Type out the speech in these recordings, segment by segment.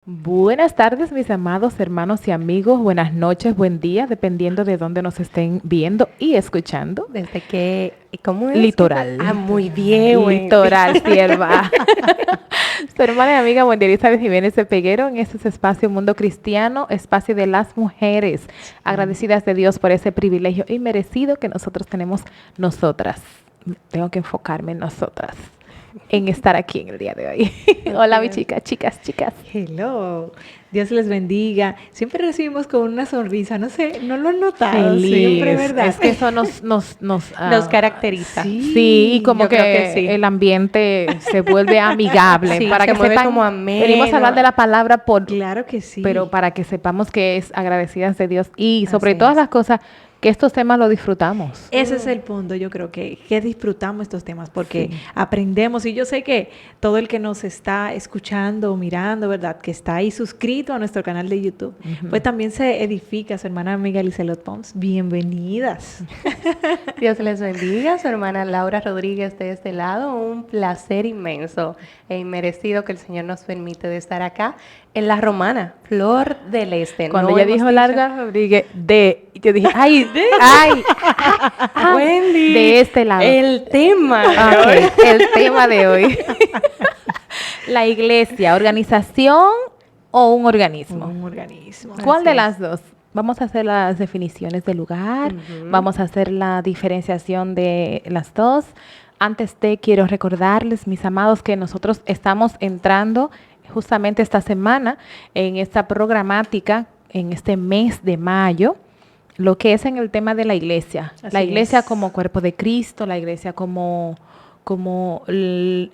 Buenas tardes, mis amados hermanos y amigos. Buenas noches, buen día, dependiendo de dónde nos estén viendo y escuchando. Desde que, ¿cómo es? Litoral. Muy bien, güey. Litoral, sierva. Su hermana y amiga Wendy Elizabeth Jiménez de Peguero en este espacio Mundo Cristiano, espacio de las mujeres. Agradecidas de Dios por ese privilegio inmerecido que nosotros tenemos nosotras. Tengo que enfocarme en nosotras, en estar aquí en el día de hoy. Hola, mi chica, chicas. Hello, Dios les bendiga. Siempre recibimos con una sonrisa, no sé, no lo han notado Feliz. siempre, ¿verdad? Es que eso nos Nos caracteriza. Sí, y como yo creo que sí. el ambiente se vuelve amigable. Sí, para se que mueve sepan, como ameno. venimos a hablar de la palabra Claro que sí. pero para que sepamos que es agradecidas de Dios y sobre Así todas es. las cosas, que estos temas los disfrutamos. Ese es el punto, yo creo que disfrutamos estos temas porque Sí. aprendemos y yo sé que todo el que nos está escuchando o mirando, ¿verdad? Que está ahí suscrito a nuestro canal de YouTube, pues también se edifica. Su hermana amiga Lizelot Pons, bienvenidas. Dios les bendiga. Su hermana Laura Rodríguez de este lado. Un placer inmenso e inmerecido que el Señor nos permite de estar acá en La Romana, Flor del Este. Cuando No ella hemos dijo dicho- Larga Rodríguez, yo dije, ay, Wendy, de este lado. el tema. Ok, el tema de hoy. La iglesia, organización o un organismo. Un organismo. ¿Cuál Así de es. las dos? Vamos a hacer las definiciones del lugar, vamos a hacer la diferenciación de las dos. Antes de, quiero recordarles, mis amados, que nosotros estamos entrando justamente esta semana en esta programática, en este mes de mayo, lo que es en el tema de la iglesia. La Así iglesia es. como cuerpo de Cristo, la iglesia como el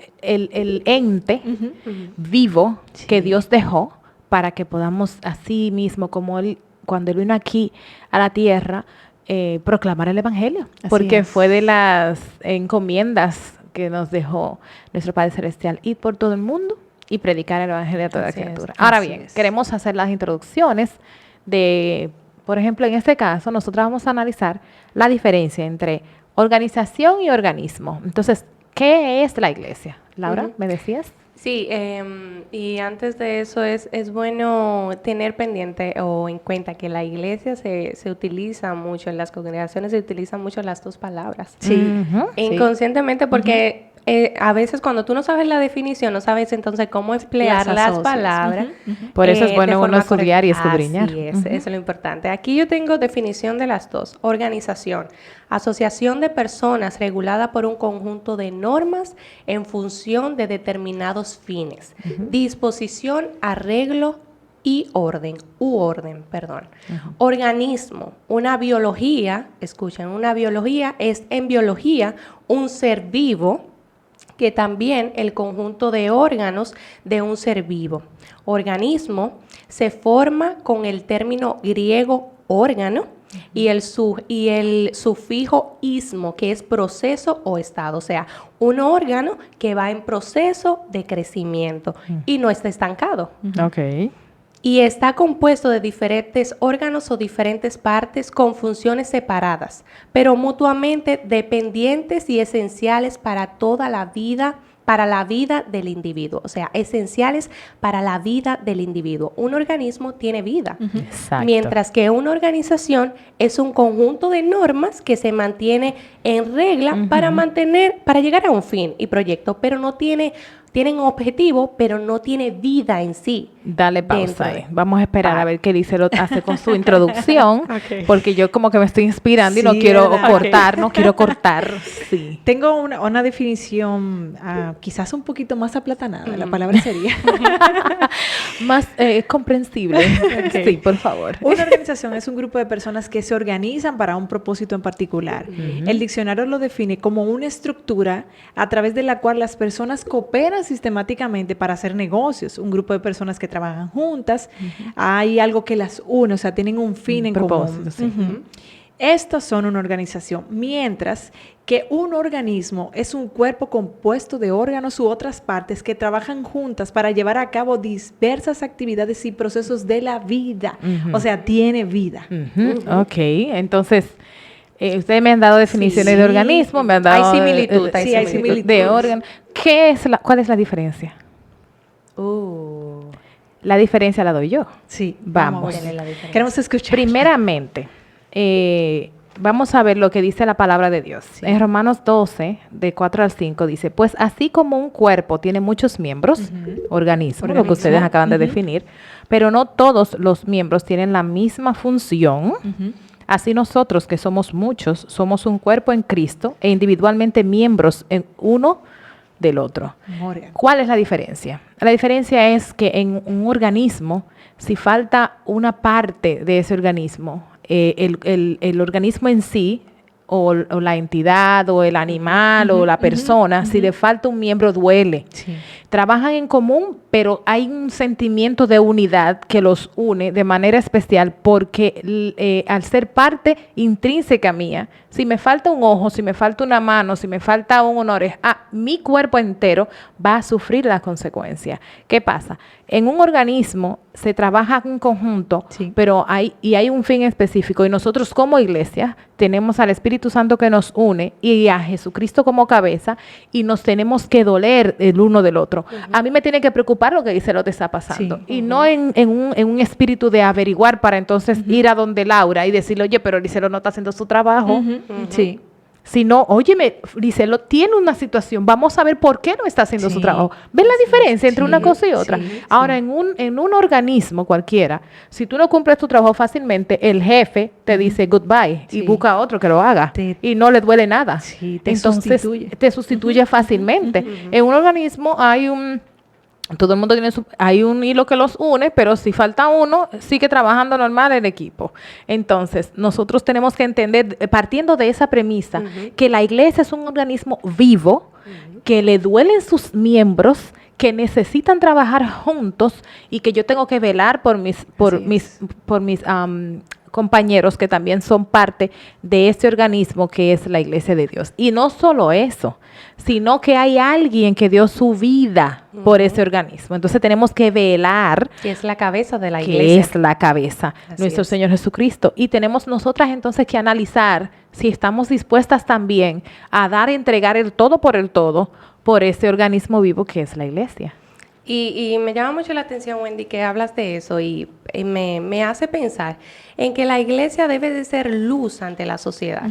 ente vivo que Sí. Dios dejó para que podamos así mismo, como Él, cuando Él vino aquí a la tierra, proclamar el Evangelio. Así Porque es. fue de las encomiendas que nos dejó nuestro Padre Celestial, ir por todo el mundo y predicar el Evangelio a toda Así es, criatura. Ahora así bien, es. queremos hacer las introducciones de, por ejemplo, en este caso, nosotros vamos a analizar la diferencia entre organización y organismo. Entonces, ¿qué es la iglesia? Laura, Ujú. ¿me decías? Sí, y antes de eso es bueno tener pendiente o en cuenta que la iglesia se utiliza mucho, en las congregaciones se utilizan mucho las dos palabras. Sí. Ujú, sí. Inconscientemente porque a veces cuando tú no sabes la definición, no sabes entonces cómo emplear Las las asocias. palabras. Por eso es de bueno uno forma estudiar y correcta. escudriñar. Así es, Ujú. eso es lo importante. Aquí yo tengo definición de las dos. Organización, asociación de personas regulada por un conjunto de normas en función de determinados fines. Disposición, arreglo y orden, perdón. Organismo, una biología, escuchen, una biología es en biología un ser vivo, que también el conjunto de órganos de un ser vivo. Organismo se forma con el término griego órgano y el sufijo ismo, que es proceso o estado. O sea, un órgano que va en proceso de crecimiento y no está estancado. Ok. Y está compuesto de diferentes órganos o diferentes partes con funciones separadas, pero mutuamente dependientes y esenciales para toda la vida, para la vida del individuo. O sea, esenciales para la vida del individuo. Un organismo tiene vida, Exacto. mientras que una organización es un conjunto de normas que se mantiene en regla para llegar a un fin y proyecto, pero tienen objetivo, pero no tiene vida en sí. Dale pausa dentro ahí. de- Vamos a esperar a Ah. ver qué dice lo hace con su introducción, Ok. porque yo como que me estoy inspirando y no Sí, quiero ¿verdad? cortar, no quiero cortar. Sí. Tengo una definición quizás un poquito más aplatanada, la palabra sería. Más comprensible. Sí, por favor. Una organización es un grupo de personas que se organizan para un propósito en particular. El diccionario lo define como una estructura a través de la cual las personas cooperan sistemáticamente para hacer negocios. Un grupo de personas que trabajan juntas, hay algo que las une, o sea, tienen un fin en propósito, común. sí. Ujú. Estos son una organización, mientras que un organismo es un cuerpo compuesto de órganos u otras partes que trabajan juntas para llevar a cabo diversas actividades y procesos de la vida. O sea, tiene vida. Ujú, ok, entonces ustedes me han dado definiciones de organismo, me han dado Hay similitud, sí, hay similitud. de órgano. ¿Cuál es la diferencia? La diferencia la doy yo. Sí, Vamos. Denle la diferencia. Queremos escuchar. Primeramente, vamos a ver lo que dice la palabra de Dios. Sí. En Romanos 12, de 4 al 5, dice, pues así como un cuerpo tiene muchos miembros, organismos, lo que ustedes acaban de definir, pero no todos los miembros tienen la misma función. Así nosotros, que somos muchos, somos un cuerpo en Cristo e individualmente miembros en uno del otro. Morgan. ¿Cuál es la diferencia? La diferencia es que en un organismo, si falta una parte de ese organismo, el organismo en sí, o la entidad, o el animal, o la persona, si le falta un miembro, duele. Sí. Trabajan en común, pero hay un sentimiento de unidad que los une de manera especial porque al ser parte intrínseca mía, si me falta un ojo, si me falta una mano, si me falta una oreja, mi cuerpo entero va a sufrir las consecuencias. ¿Qué pasa? En un organismo se trabaja en conjunto, Sí. pero hay un fin específico y nosotros como iglesia tenemos al Espíritu Santo que nos une y a Jesucristo como cabeza y nos tenemos que doler el uno del otro. A mí me tiene que preocupar lo que Gisela te está pasando Sí. y no en un espíritu de averiguar para entonces ir a donde Laura y decirle, oye, pero Gisela no está haciendo su trabajo. Sí. Sino, óyeme, Gisela tiene una situación, vamos a ver por qué no está haciendo Sí. su trabajo. ¿Ven la diferencia entre Sí, una cosa y otra? sí, Ahora, en un organismo cualquiera, si tú no cumples tu trabajo fácilmente, el jefe te dice goodbye y Sí. busca a otro que lo haga y no le duele nada. Sí, te Entonces, sustituye. te sustituye fácilmente. En un organismo todo el mundo hay un hilo que los une, pero si falta uno, sigue trabajando normal el equipo. Entonces, nosotros tenemos que entender, partiendo de esa premisa, que la iglesia es un organismo vivo, que le duelen sus miembros, que necesitan trabajar juntos y que yo tengo que velar por mis compañeros que también son parte de este organismo que es la iglesia de Dios. Y no solo eso, sino que hay alguien que dio su vida por ese organismo. Entonces tenemos que velar Que es la cabeza de la que iglesia. es la cabeza, Así nuestro es. Señor Jesucristo. Y tenemos nosotras entonces que analizar si estamos dispuestas también a dar y entregar el todo por ese organismo vivo que es la iglesia. Y me llama mucho la atención, Wendy, que hablas de eso y me hace pensar en que la iglesia debe de ser luz ante la sociedad.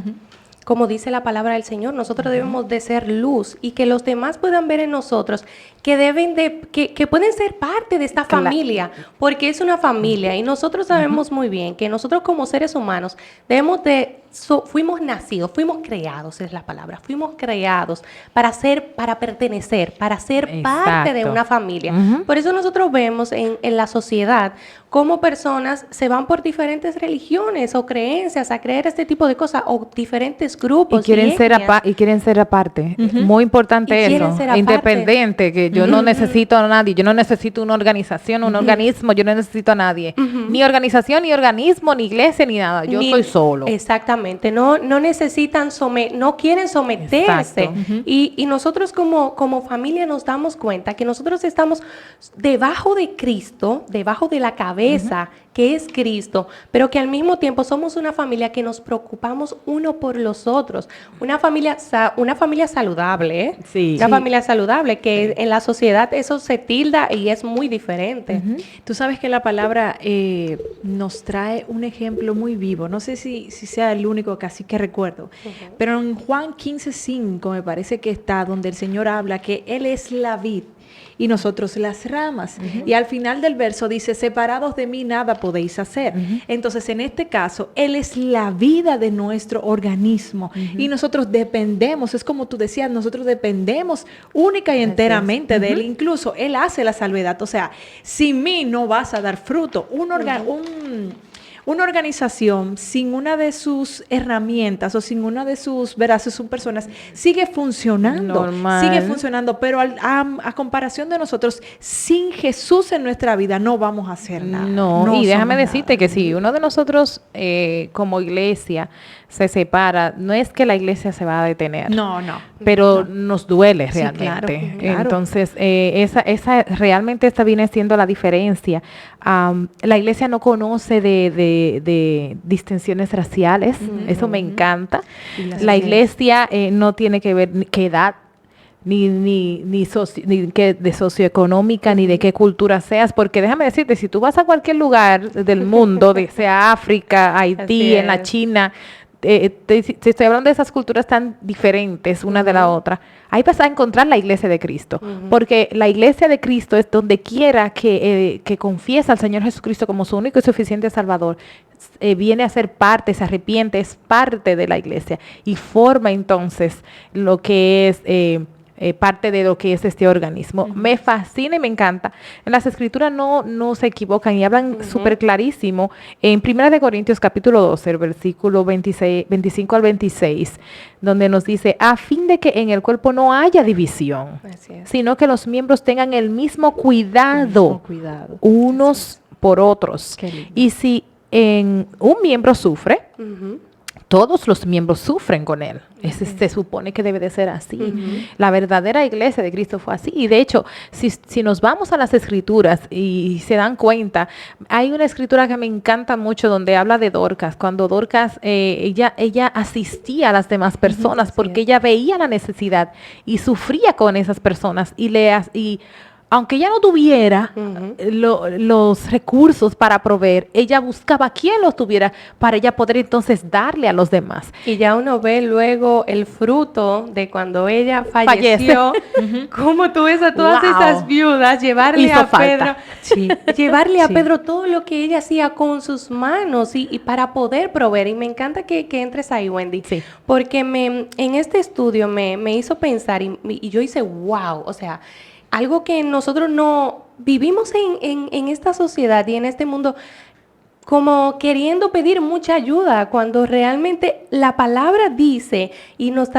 Como dice la palabra del Señor, nosotros debemos de ser luz y que los demás puedan ver en nosotros que pueden ser parte de esta familia, porque es una familia y nosotros sabemos muy bien que nosotros como seres humanos fuimos nacidos, fuimos creados, es la palabra, fuimos creados para pertenecer, para ser parte de una familia. Por eso nosotros vemos en la sociedad cómo personas se van por diferentes religiones o creencias a creer este tipo de cosas o diferentes grupos. Y quieren ser aparte. Muy importante Y quieren eso. ser aparte. Independiente, que yo no necesito a nadie, yo no necesito una organización, un organismo, yo no necesito a nadie. Ni organización, ni organismo, ni iglesia, ni nada. Yo soy solo. Exactamente. No necesitan no quieren someterse. Exacto. Y nosotros como familia nos damos cuenta que nosotros estamos debajo de Cristo, debajo de la cabeza que es Cristo, pero que al mismo tiempo somos una familia que nos preocupamos uno por los otros. Una familia saludable, ¿eh? Sí. Una Sí. familia saludable, que en la sociedad eso se tilda y es muy diferente. Tú sabes que la palabra nos trae un ejemplo muy vivo. No sé si sea el único casi que recuerdo, pero en Juan 15:5 me parece que está donde el Señor habla que Él es la vid y nosotros las ramas. Y al final del verso dice, separados de mí nada podéis hacer. Entonces, en este caso, Él es la vida de nuestro organismo y nosotros dependemos, es como tú decías, nosotros dependemos única y enteramente de Él. Incluso Él hace la salvedad. O sea, sin mí no vas a dar fruto. Una organización sin una de sus herramientas o sin una de sus personas sigue funcionando, pero a comparación de nosotros, sin Jesús en nuestra vida no vamos a hacer nada. No, y déjame somos decirte nada. que si uno de nosotros como iglesia se separa, no es que la iglesia se va a detener. No. Pero nos duele Sí, realmente. claro. Entonces, esa realmente esta viene siendo la diferencia. La iglesia no conoce de distinciones raciales, eso me encanta. La iglesia no tiene que ver qué edad, ni que de socioeconómica, ni de qué cultura seas, porque déjame decirte, si tú vas a cualquier lugar del mundo, sea África, Haití, en la China, te estoy hablando de esas culturas tan diferentes una de la otra, ahí vas a encontrar la iglesia de Cristo, porque la iglesia de Cristo es donde quiera que confiesa al Señor Jesucristo como su único y suficiente Salvador, viene a ser parte, se arrepiente, es parte de la iglesia y forma entonces lo que es parte de lo que es este organismo. Me fascina y me encanta. En las escrituras no se equivocan y hablan súper clarísimo. En 1 Corintios capítulo 12, el versículo 25 al 26, donde nos dice, a fin de que en el cuerpo no haya división, sino que los miembros tengan el mismo cuidado, unos por otros. Y si en un miembro sufre, todos los miembros sufren con él. Se supone que debe de ser así. La verdadera iglesia de Cristo fue así. Y de hecho, si nos vamos a las escrituras y se dan cuenta, hay una escritura que me encanta mucho donde habla de Dorcas. Cuando Dorcas, ella asistía a las demás personas porque ella veía la necesidad y sufría con esas personas y aunque ella no tuviera los recursos para proveer, ella buscaba quien los tuviera para ella poder entonces darle a los demás. Y ya uno ve luego el fruto de cuando ella falleció, cómo tú ves a todas esas viudas llevarle a Pedro, llevarle a Pedro todo lo que ella hacía con sus manos y para poder proveer. Y me encanta que entres ahí, Wendy, porque en este estudio me hizo pensar y yo hice wow, o sea, algo que nosotros no vivimos en esta sociedad y en este mundo como queriendo pedir mucha ayuda, cuando realmente la palabra dice, y nos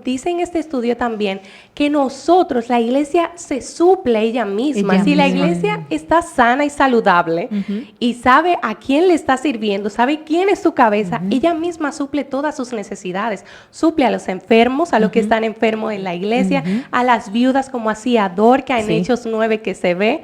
dice en este estudio también, que nosotros, la iglesia se suple ella misma. Si la iglesia está sana y saludable y sabe a quién le está sirviendo, sabe quién es su cabeza, ella misma suple todas sus necesidades. Suple a los enfermos, a los que están enfermos en la iglesia, a las viudas como hacía Dorcas en Hechos 9 que se ve.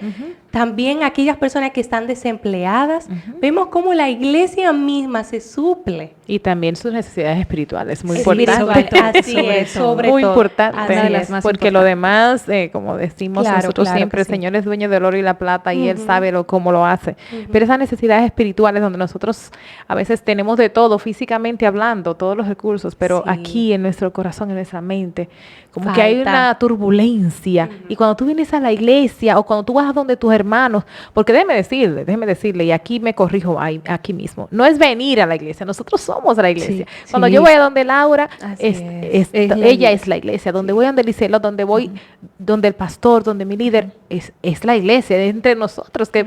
También aquellas personas que están desempleadas. Vemos cómo la iglesia misma se suple. Y también sus necesidades espirituales, muy importante. Así es, sobre muy todo. Importante, porque lo demás, como decimos nosotros siempre, el Señor es dueño del oro y la plata y Él sabe cómo lo hace. Pero esas necesidades espirituales donde nosotros a veces tenemos de todo, físicamente hablando, todos los recursos, pero aquí en nuestro corazón, en nuestra mente, como que hay una turbulencia. Y cuando tú vienes a la iglesia o cuando tú vas a donde tus hermanos, porque déjeme decirle, y aquí me corrijo aquí mismo, no es venir a la iglesia, nosotros somos la iglesia. Cuando yo voy a donde Laura, ella es la iglesia. Donde voy a donde Licelo, donde voy, donde el pastor, donde mi líder, es la iglesia, es entre nosotros que,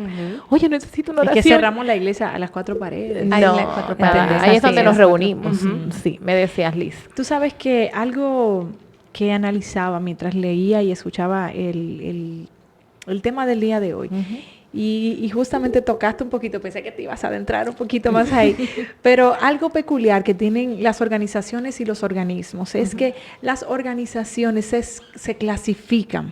oye, necesito una oración. Es que cerramos la iglesia a las cuatro paredes. Ahí es donde nos reunimos. Sí, me decías, Liz. Tú sabes que algo que analizaba mientras leía y escuchaba el tema del día de hoy. Y justamente tocaste un poquito, pensé que te ibas a adentrar un poquito más ahí, pero algo peculiar que tienen las organizaciones y los organismos es que las organizaciones se clasifican,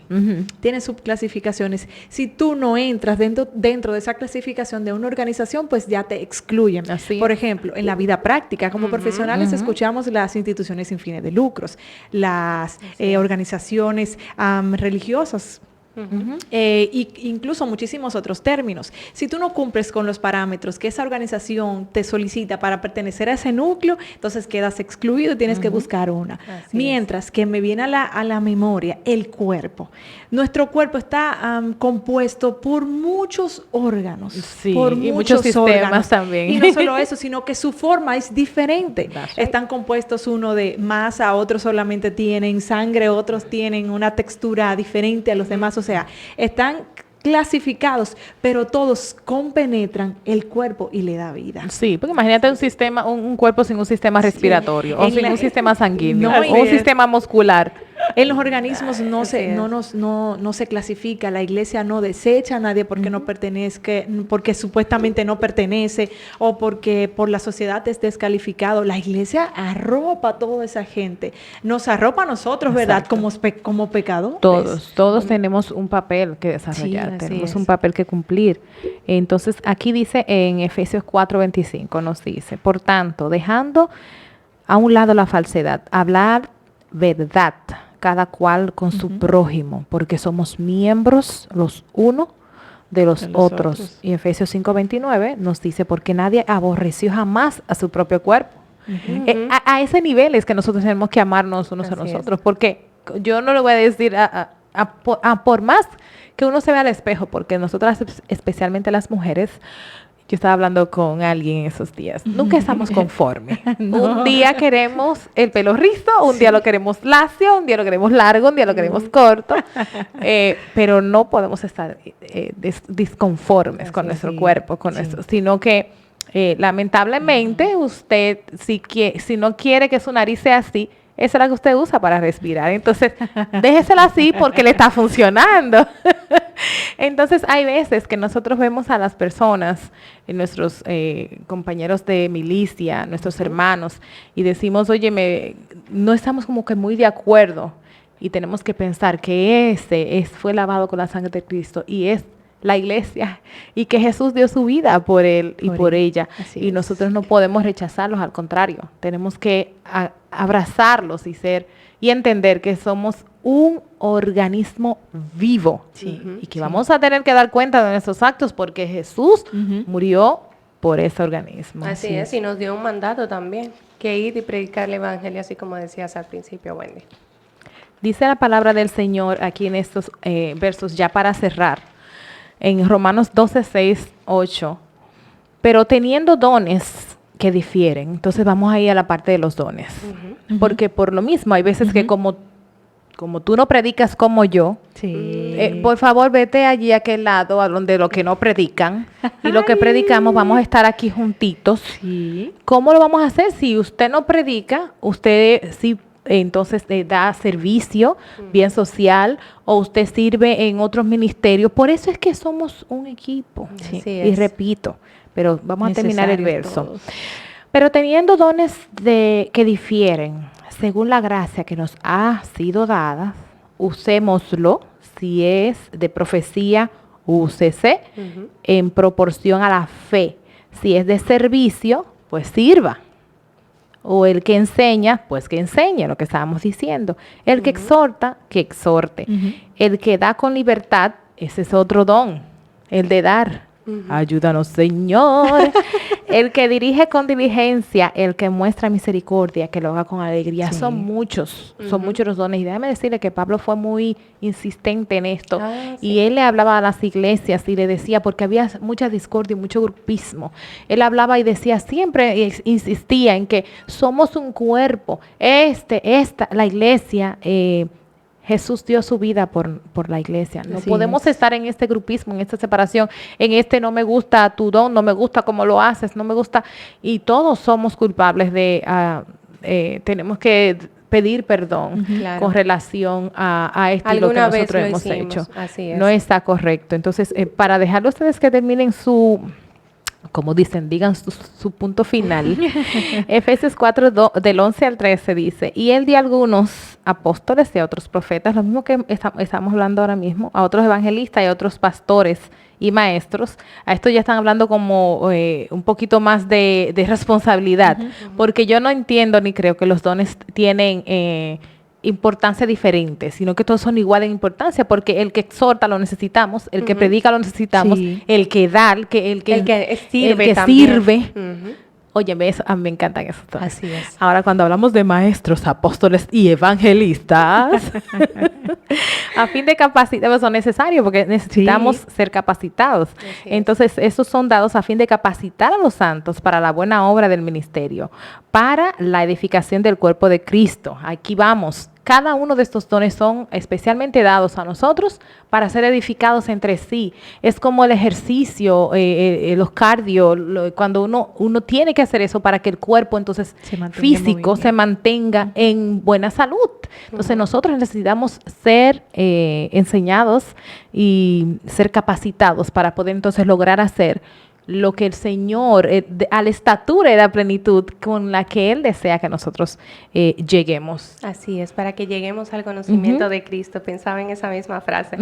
tienen subclasificaciones. Si tú no entras dentro de esa clasificación de una organización, pues ya te excluyen. Por ejemplo, en la vida práctica, como profesionales escuchamos las instituciones sin fines de lucros, las organizaciones religiosas, incluso muchísimos otros términos. Si tú no cumples con los parámetros que esa organización te solicita para pertenecer a ese núcleo, entonces quedas excluido y tienes que buscar una. Mientras que me viene a la memoria el cuerpo. Nuestro cuerpo está compuesto por muchos órganos, por muchos sistemas también. Y no solo eso, sino que su forma es diferente. Están compuestos uno de masa, otros solamente tienen sangre, otros tienen una textura diferente a los demás. O sea, están clasificados, pero todos compenetran el cuerpo y le da vida. Sí, porque imagínate un cuerpo sin un sistema respiratorio, o sin un sistema sanguíneo, o un sistema muscular. En los organismos no se clasifica, la iglesia no desecha a nadie porque no pertenezca, porque supuestamente no pertenece, o porque por la sociedad es descalificado. La iglesia arropa a toda esa gente, nos arropa a nosotros, ¿verdad? Como pecadores. Todos tenemos un papel que desarrollar, tenemos un papel que cumplir. Entonces, aquí dice en Efesios 4:25, nos dice, por tanto, dejando a un lado la falsedad, hablar verdad cada cual con su prójimo, porque somos miembros los unos de los otros. Y Efesios 5:29 nos dice, porque nadie aborreció jamás a su propio cuerpo. A ese nivel es que nosotros tenemos que amarnos unos a nosotros, porque yo no le voy a decir por más que uno se vea al espejo, porque nosotras, especialmente las mujeres, yo estaba hablando con alguien en esos días, nunca estamos conformes. No. Un día queremos el pelo rizo, un día lo queremos lacio, un día lo queremos largo, un día lo queremos corto, pero no podemos estar disconformes con nuestro cuerpo, con nuestro, sino que lamentablemente usted, si no quiere que su nariz sea así, esa es la que usted usa para respirar. Entonces, déjesela así porque le está funcionando. Entonces, hay veces que nosotros vemos a las personas, nuestros compañeros de milicia, nuestros hermanos, y decimos, oye, no estamos como que muy de acuerdo. Y tenemos que pensar que fue lavado con la sangre de Cristo y es la iglesia, y que Jesús dio su vida por él y por ella. Y nosotros no podemos rechazarlos, al contrario, tenemos que abrazarlos y entender que somos un organismo vivo y que vamos a tener que dar cuenta de nuestros actos porque Jesús murió por ese organismo. Así es, y nos dio un mandato también, que ir y predicar el evangelio, así como decías al principio, Wendy. Dice la palabra del Señor aquí en estos versos, ya para cerrar, en Romanos 12:6-8, pero teniendo dones que difieren. Entonces vamos ahí a la parte de los dones. Porque por lo mismo, hay veces que como tú no predicas como yo, por favor vete allí a aquel lado, a donde lo que no predican, y lo que predicamos vamos a estar aquí juntitos. ¿Cómo lo vamos a hacer? Si usted no predica, usted sí entonces da servicio bien social, o usted sirve en otros ministerios. Por eso es que somos un equipo. Y repito, pero vamos a terminar el verso. Todos. Pero teniendo dones que difieren, según la gracia que nos ha sido dada, usémoslo. Si es de profecía, úsese en proporción a la fe. Si es de servicio, pues sirva. O el que enseña, pues que enseñe, lo que estábamos diciendo. El que exhorta, que exhorte. El que da con libertad, ese es otro don, el de dar. Ayúdanos, Señor. El que dirige con diligencia, el que muestra misericordia, que lo haga con alegría. Son muchos los dones. Y déjame decirle que Pablo fue muy insistente en esto. Y él le hablaba a las iglesias y le decía, porque había mucha discordia y mucho grupismo. Él hablaba y decía, siempre insistía en que somos un cuerpo. La iglesia, Jesús dio su vida por la iglesia. No podemos estar en este grupismo, en esta separación, no me gusta tu don, no me gusta cómo lo haces, no me gusta. Y todos somos culpables tenemos que pedir perdón con relación a esto lo que nosotros hemos hecho. Así es. No está correcto. Entonces, para dejarlo ustedes que terminen digan su punto final. Efesios 4, del 11 al 13 dice, y él dio a algunos apóstoles y a otros profetas, lo mismo que estamos hablando ahora mismo, a otros evangelistas y a otros pastores y maestros. A esto ya están hablando como un poquito más de responsabilidad, porque yo no entiendo ni creo que los dones tienen importancia diferente, sino que todos son igual en importancia, porque el que exhorta lo necesitamos, el que predica lo necesitamos, el que da, el que sirve. Oye, a mí me encantan esos dos. Así es. Ahora, cuando hablamos de maestros, apóstoles y evangelistas, a fin de capacitar, son necesarios porque necesitamos ser capacitados. Entonces, esos son dados a fin de capacitar a los santos para la buena obra del ministerio, para la edificación del cuerpo de Cristo. Aquí vamos. Cada uno de estos dones son especialmente dados a nosotros para ser edificados entre sí. Es como el ejercicio, los cardio, cuando uno tiene que hacer eso para que el cuerpo entonces físico se mantenga en buena salud. Entonces nosotros necesitamos ser enseñados y ser capacitados para poder entonces lograr hacer lo que el Señor, a la estatura y la plenitud con la que Él desea que nosotros lleguemos. Así es, para que lleguemos al conocimiento de Cristo. Pensaba en esa misma frase.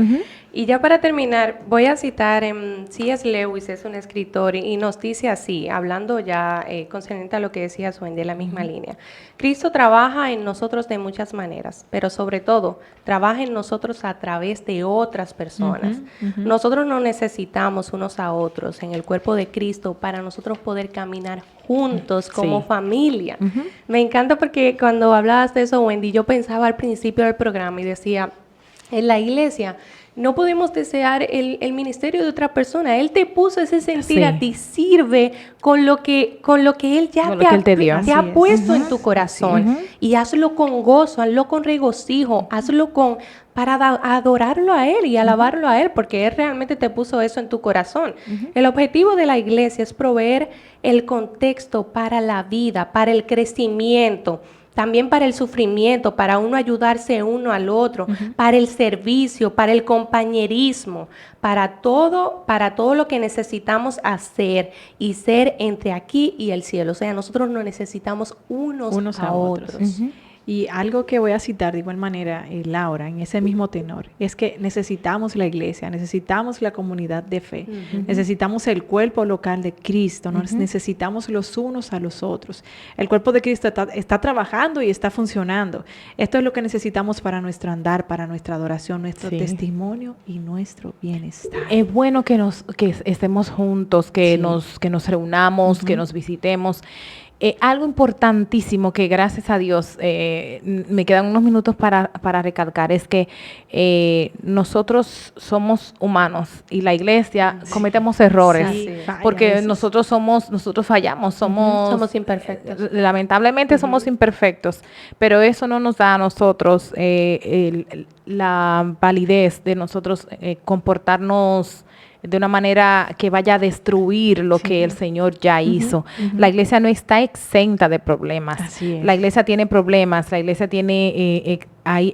Y ya para terminar, voy a citar C.S. Lewis, es un escritor, y nos dice así, hablando ya concerniente a lo que decía Suen, de la misma línea. Cristo trabaja en nosotros de muchas maneras, pero sobre todo, trabaja en nosotros a través de otras personas. Nosotros no necesitamos unos a otros en el cuerpo de Cristo para nosotros poder caminar juntos como familia. Me encanta porque cuando hablabas de eso, Wendy, yo pensaba al principio del programa y decía, en la iglesia no podemos desear el ministerio de otra persona. Él te puso ese sentir a ti, sirve con lo que Él ya te ha puesto en tu corazón. Y hazlo con gozo, hazlo con regocijo, hazlo para adorarlo a Él y alabarlo a Él, porque Él realmente te puso eso en tu corazón. El objetivo de la iglesia es proveer el contexto para la vida, para el crecimiento, también para el sufrimiento, para uno ayudarse uno al otro, para el servicio, para el compañerismo, para todo lo que necesitamos hacer y ser entre aquí y el cielo. O sea, nosotros nos necesitamos unos a otros. Y algo que voy a citar de igual manera, Laura, en ese mismo tenor, es que necesitamos la iglesia, necesitamos la comunidad de fe, necesitamos el cuerpo local de Cristo, nos necesitamos los unos a los otros. El cuerpo de Cristo está trabajando y está funcionando. Esto es lo que necesitamos para nuestro andar, para nuestra adoración, nuestro testimonio y nuestro bienestar. Es bueno que estemos juntos, que nos reunamos, que nos visitemos. Algo importantísimo que gracias a Dios me quedan unos minutos para recalcar es que nosotros somos humanos y la iglesia cometemos errores porque nosotros fallamos, somos imperfectos. Lamentablemente somos imperfectos, pero eso no nos da a nosotros la validez de nosotros comportarnos de una manera que vaya a destruir lo que el Señor ya hizo. La iglesia no está exenta de problemas. La iglesia tiene problemas, la iglesia tiene hay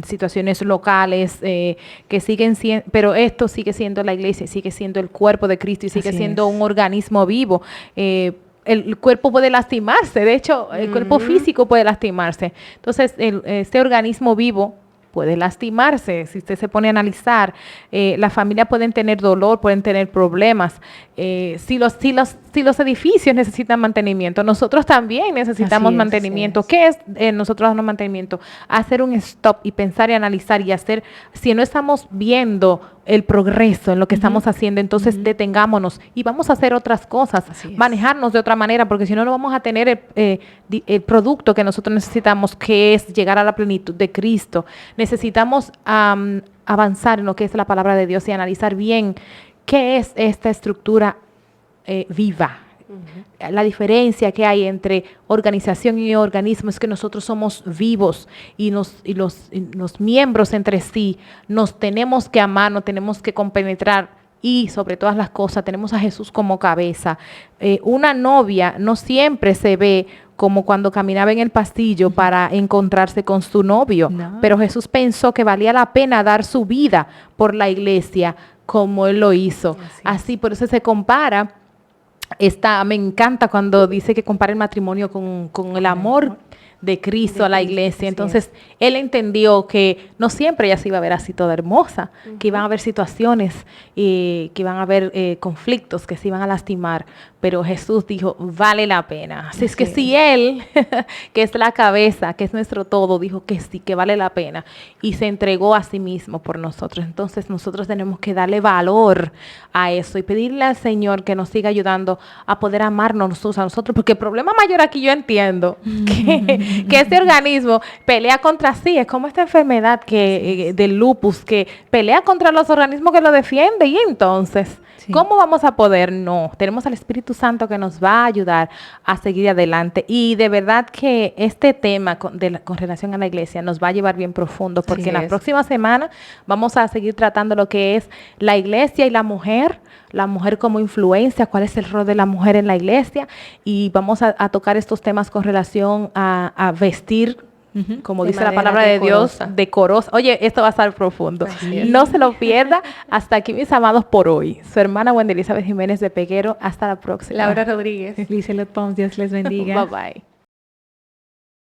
situaciones locales que siguen siendo, pero esto sigue siendo la iglesia, sigue siendo el cuerpo de Cristo y sigue siendo un organismo vivo. El cuerpo puede lastimarse, de hecho, el cuerpo físico puede lastimarse. Entonces, este organismo vivo puede lastimarse. Si usted se pone a analizar, la familia pueden tener dolor, pueden tener problemas. Si los edificios necesitan mantenimiento, nosotros también necesitamos mantenimiento. ¿Qué es nosotros dando mantenimiento? Hacer un stop y pensar y analizar y hacer, si no estamos viendo el progreso en lo que estamos haciendo, entonces detengámonos y vamos a hacer otras cosas, manejarnos de otra manera, porque si no, no vamos a tener el producto que nosotros necesitamos, que es llegar a la plenitud de Cristo. Necesitamos avanzar en lo que es la palabra de Dios y analizar bien qué es esta estructura viva. La diferencia que hay entre organización y organismo es que nosotros somos vivos y los miembros entre sí nos tenemos que amar, nos tenemos que compenetrar y sobre todas las cosas tenemos a Jesús como cabeza. Una novia no siempre se ve como cuando caminaba en el pasillo para encontrarse con su novio, pero Jesús pensó que valía la pena dar su vida por la iglesia como Él lo hizo. Así por eso se compara. Me encanta cuando dice que compara el matrimonio con el amor de Cristo a la iglesia. Entonces, él entendió que no siempre ella se iba a ver así toda hermosa, que iban a haber situaciones, que iban a haber conflictos, que se iban a lastimar, pero Jesús dijo, vale la pena. Así es que si Él, que es la cabeza, que es nuestro todo, dijo que sí, que vale la pena, y se entregó a sí mismo por nosotros, entonces nosotros tenemos que darle valor a eso y pedirle al Señor que nos siga ayudando a poder amarnos a nosotros, porque el problema mayor aquí yo entiendo que este organismo pelea contra sí, es como esta enfermedad del lupus, que pelea contra los organismos que lo defienden, y entonces ¿cómo vamos a poder? No, tenemos al Espíritu Santo que nos va a ayudar a seguir adelante. Y de verdad que este tema con relación a la iglesia nos va a llevar bien profundo, porque en la próxima semana vamos a seguir tratando lo que es la iglesia y la mujer como influencia, cuál es el rol de la mujer en la iglesia, y vamos a tocar estos temas con relación a vestir como De dice la manera palabra de Dios, decorosa. decorosa. Oye, esto va a estar profundo. Así es. No se lo pierda. Hasta aquí, mis amados, por hoy. Su hermana Wendy Elizabeth Jiménez de Peguero. Hasta la próxima. Laura Rodríguez. Lizelot Pons, Dios les bendiga. Bye bye.